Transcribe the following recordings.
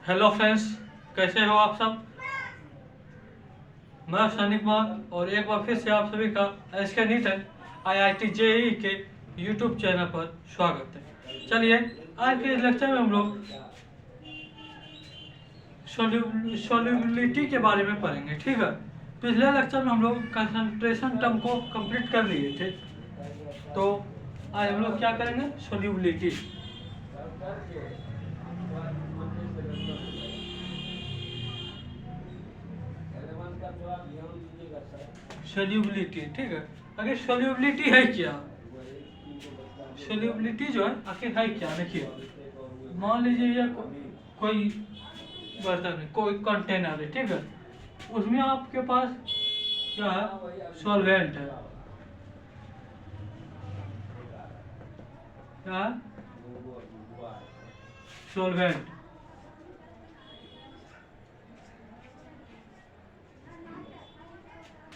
Hello friends, कैसे हो आप सब। मैं सनी कुमार और एक बार फिर से आप सभी का एसके नीटन IIT JEE के यूट्यूब चैनल पर स्वागत है। चलिए आज के इस लेक्चर में हम लोग सॉल्युबिलिटी के बारे में पढ़ेंगे। ठीक है, पिछले लेक्चर में हम लोग कंसंट्रेशन टर्म को कंप्लीट कर लिए थे, तो आज हम लोग क्या करेंगे, सॉल्युबिलिटी। सॉल्युबिलिटी, ठीक है। आखिर सॉल्युबिलिटी है क्या, सॉल्युबिलिटी जो है आखिर है क्या। देखिए, मान लीजिए ये कोई बर्तन है, कोई कंटेनर है, ठीक है। उसमें आपके पास क्या है, सॉल्वेंट है। क्या है, सॉल्वेंट।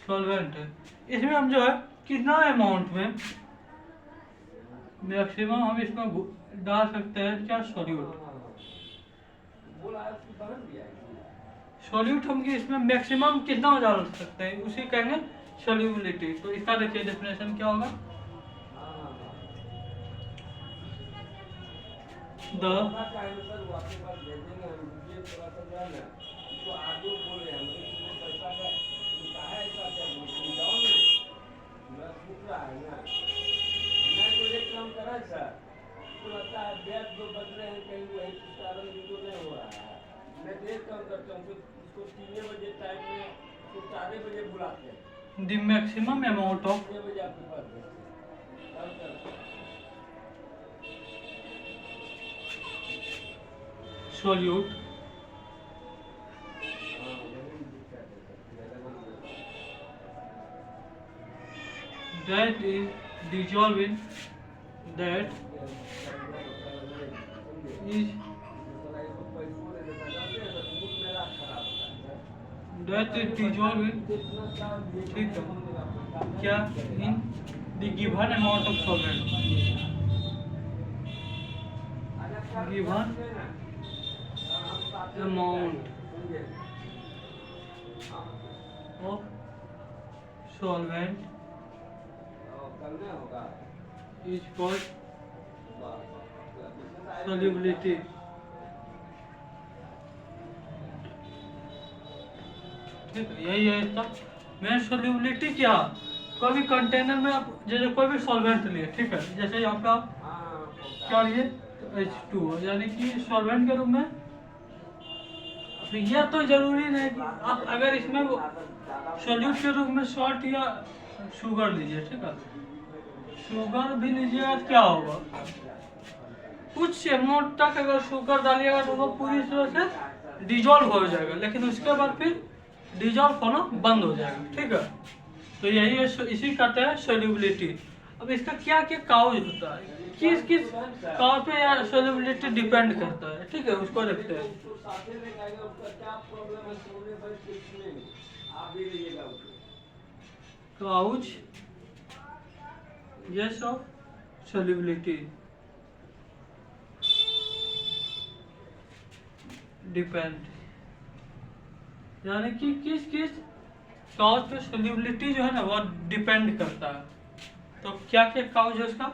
सॉल्वेंट है, इसमें हम जो है कितना अमाउंट में मैक्सिमम हम इसमें डाल सकते हैं, क्या, सॉल्यूट। सॉल्यूट हम इसमें मैक्सिमम कितना डाल सकते हैं, उसी कहेंगे सॉल्युबिलिटी। तो इसका देखिए डेफिनेशन क्या होगा, the maximum amount of solute that is dissolving, that is dissolving, ठीक है, क्या, in the given amount of solvent, given amount of solvent is called solubility। ठीक है, यही है इसका मेन सॉल्युबिलिटी। क्या, कोई भी कंटेनर में आप जैसे कोई भी सॉल्वेंट लिए, ठीक है, जैसे यहाँ पे आप क्या लिए, H2O, यानी कि सॉल्वेंट के रूप में। यह तो जरूरी नहीं कि आप अगर इसमें सॉल्यूट के रूप में सॉल्ट या शुगर लीजिए, ठीक है, शुगर भी लीजिएगा तो क्या होगा, कुछ अमाउंट तक अगर शुगर डालिएगा तो वो पूरी तरह से डिजॉल्व हो जाएगा, लेकिन उसके बाद फिर डिजॉल्व होना बंद हो जाएगा। ठीक है, तो यही है, इसी कहते हैं सॉल्युबिलिटी। अब इसका क्या क्या काउज होता है, किस किस काउज पे यार सॉल्युबिलिटी डिपेंड करता है, ठीक है, उसको देखते हैं। Cause yes of solubility depend, यानी कि किस किस काउज पे सॉल्युबिलिटी जो है ना वो डिपेंड करता है। तो क्या क्या काउज है उसका,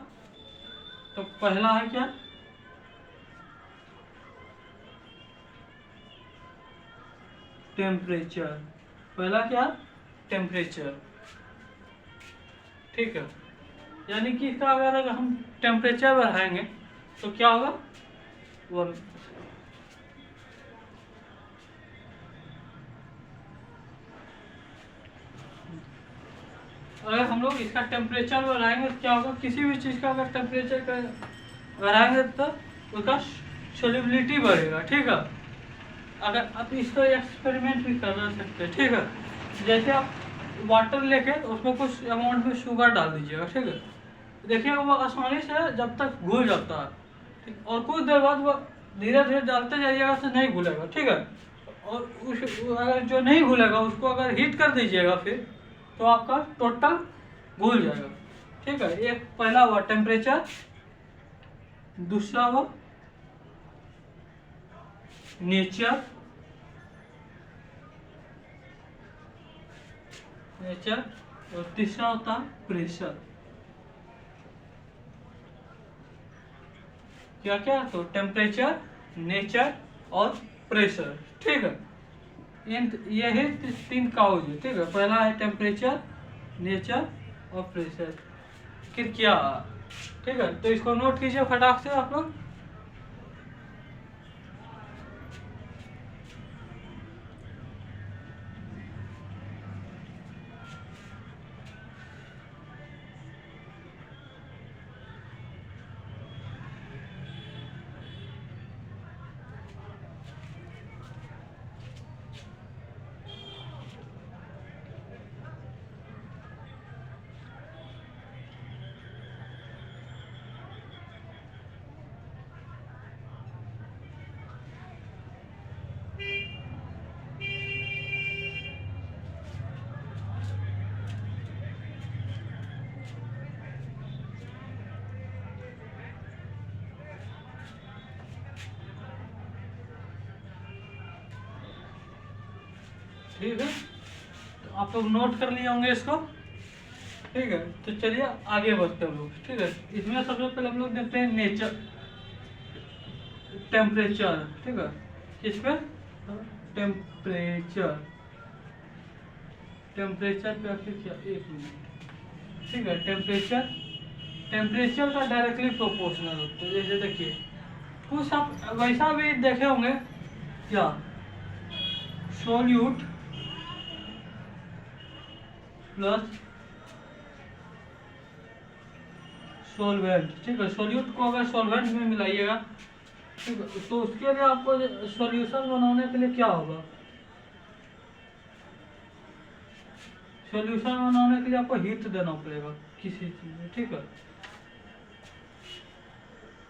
तो पहला है क्या, टेम्परेचर। पहला क्या, टेम्परेचर, ठीक है, यानी कि इसका अगर हम टेम्परेचर बढ़ाएंगे तो क्या होगा, वो अगर हम लोग इसका टेम्परेचर बढ़ाएंगे तो क्या होगा, किसी भी चीज़ का अगर टेम्परेचर का बढ़ाएंगे तो उसका सॉल्युबिलिटी बढ़ेगा। ठीक है, अगर आप इसका एक्सपेरिमेंट भी कर सकते हैं, ठीक है, जैसे आप वाटर लेके उसमें कुछ अमाउंट में शुगर डाल दीजिएगा, ठीक है, देखिए वो आसानी से जब तक घुल जाता है, ठीक, और कुछ देर बाद वो धीरे धीरे डालते जाइएगा तो नहीं घुलेगा, ठीक है, और उस अगर जो नहीं घुलेगा उसको अगर हीट कर दीजिएगा फिर तो आपका टोटल घुल जाएगा। ठीक है, एक पहला हुआ टेम्परेचर, दूसरा हुआ नेचर, और तीसरा होता है प्रेशर। क्या क्या? तो टेम्परेचर, नेचर और प्रेशर, ठीक है। यही 3 काउज है, ठीक है। पहला है टेम्परेचर, नेचर और प्रेशर। फिर क्या? ठीक है, तो इसको नोट कीजिए फटाक से आप लोग। ठीक है, तो आप लोग नोट कर लिए होंगे इसको, ठीक है। तो चलिए आगे बढ़ते हैं लोग, ठीक है। इसमें सबसे पहले हम लोग देखते हैं नेचर, टेम्परेचर, ठीक है। इसमें टेम्परेचर, टेम्परेचर पे आके क्या, 1 मिनट, ठीक है। टेम्परेचर का डायरेक्टली प्रोपोर्शनल होता है। जैसे देखिए कुछ आप वैसा भी देखे होंगे क्या, सोल्यूट प्लस सोलवेंट, ठीक है। सोल्यूट को अगर सोलवेंट में मिलाइएगा, ठीक है, तो उसके लिए आपको सॉल्यूशन बनाने के लिए क्या होगा, सॉल्यूशन बनाने के लिए आपको हीट देना पड़ेगा किसी चीज में, ठीक है।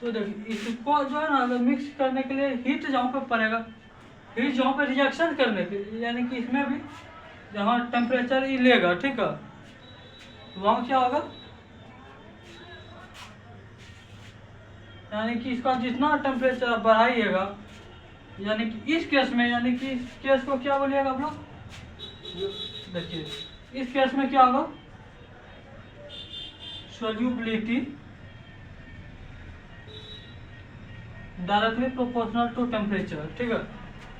तो देखिए इसको जो है ना, अगर मिक्स करने के लिए हीट जहाँ पे पड़ेगा, हीट जहाँ पे रिएक्शन करने के लिए, यानी कि इसमें भी जहाँ टेम्परेचर ही लेगा, ठीक है, वहाँ क्या होगा, यानी कि इसका जितना टेम्परेचर आप बढ़ाइएगा, यानी कि इस केस में, यानी कि इस केस को क्या बोलिएगा आप लोग, देखिए इस केस में क्या होगा, solubility directly proportional to temperature, ठीक है।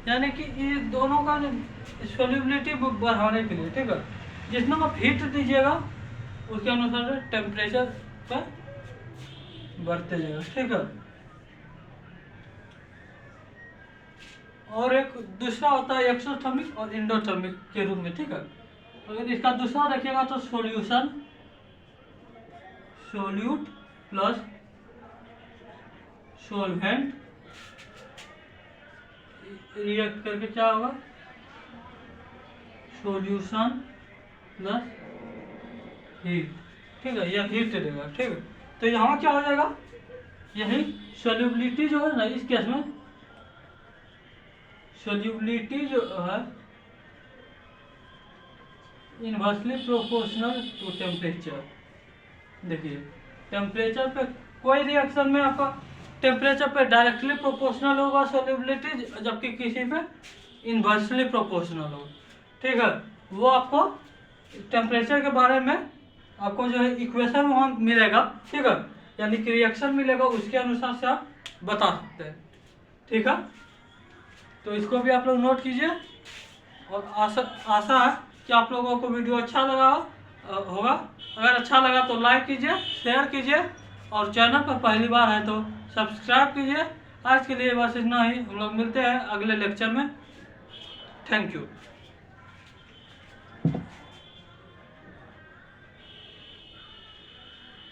यानी कि ये दोनों का सोल्यूबिलिटी बढ़ाने के लिए, ठीक है, जितना आप हीट दीजिएगा उसके अनुसार टेम्परेचर पर बढ़ते जाएगा, ठीक है। और एक दूसरा होता है एक्सोथर्मिक और एंडोथर्मिक के रूप में, ठीक है। अगर इसका दूसरा देखिएगा तो solution, solute plus solvent react करके क्या होगा, सॉल्यूशन प्लस हीट, ठीक है, यह हीट देगा, ठीक है। तो यहाँ क्या हो जाएगा, यही सोल्यूबिलिटी जो है ना, इस केस में सोल्यूबिलिटी जो है इनवर्सली प्रोपोर्शनल टू टेम्परेचर। देखिए टेम्परेचर पे कोई रिएक्शन में आपका टेम्परेचर पे डायरेक्टली प्रोपोर्शनल होगा सोल्यूबिलिटी, जबकि किसी पे इनवर्सली प्रोपोर्शनल होगा, ठीक है। वो आपको टेम्परेचर के बारे में आपको जो है इक्वेशन वहाँ मिलेगा, ठीक है, यानी कि रिएक्शन मिलेगा, उसके अनुसार से आप बता सकते हैं, ठीक है। तो इसको भी आप लोग नोट कीजिए, और आशा है कि आप लोगों को वीडियो अच्छा लगा होगा। अगर अच्छा लगा तो लाइक कीजिए, शेयर कीजिए, और चैनल पर पहली बार है तो सब्सक्राइब कीजिए। आज के लिए बस इतना ही, हम लोग मिलते हैं अगले लेक्चर में। Thank you.